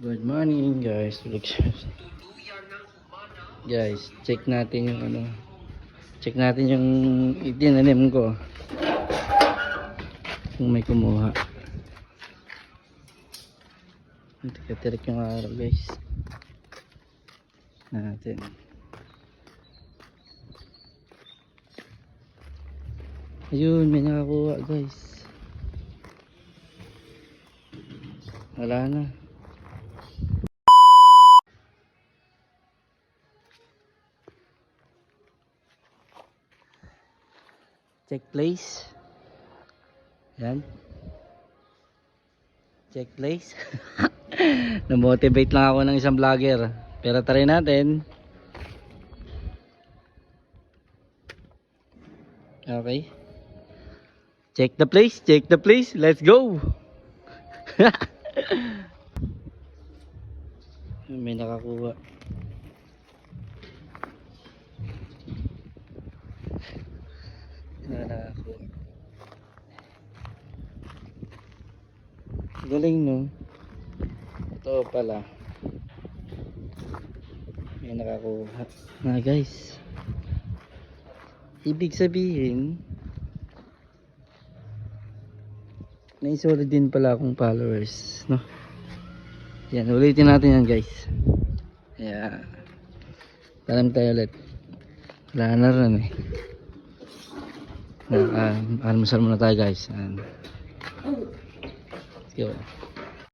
Good morning guys. Guys, check natin yung check natin yung itinanim ko. Kung may kumuha. Tirik yung araw guys. Natin. Ayun, may nakakuha guys. Wala na. Check place. Yan. Check place. Na-motivate lang ako ng isang vlogger. Pero try natin. Okay. Check the place. Check the place. Let's go. May nakakuha. Nakakuha. Galing no. Ito pala. May nakakuha. Na guys. Ibig sabihin may solid din pala akong followers, no? Yan, ulitin natin yan guys. Yeah. Talam tayo ulit. Wala na rin eh. Almusal muna tayo guys. Let's go.